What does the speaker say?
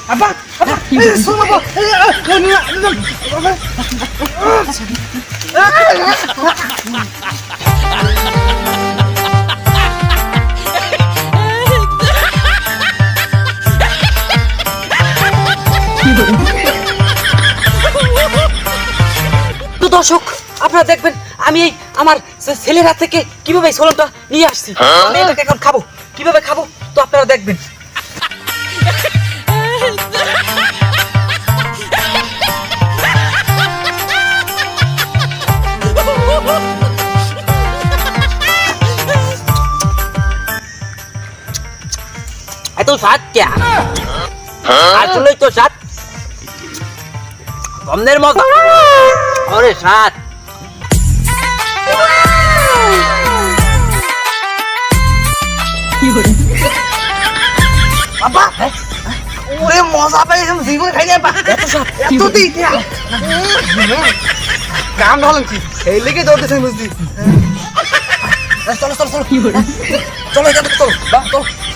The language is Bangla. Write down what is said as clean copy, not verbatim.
আব্বা আব্বা শোনো আব্বা তো দর্শক আপনারা দেখবেন আমি এই আমার ছেলের হাত থেকে কিভাবে এই সোলনটা নিয়ে আসছি আমি এটাকে এখন খাবো কিভাবে খাবো তো আপনারা দেখবেন এত স্বাদ কে আসলেই তো স্বাদ কমদের মতো ওরে স্বাদ আব্বা ওরে মজা পাই জীবন খাই না এত দিই কাম ভালো কি এই লেগে দৌড়তেছেন বুঝলি চলো চলো চলো চলো চলো চলো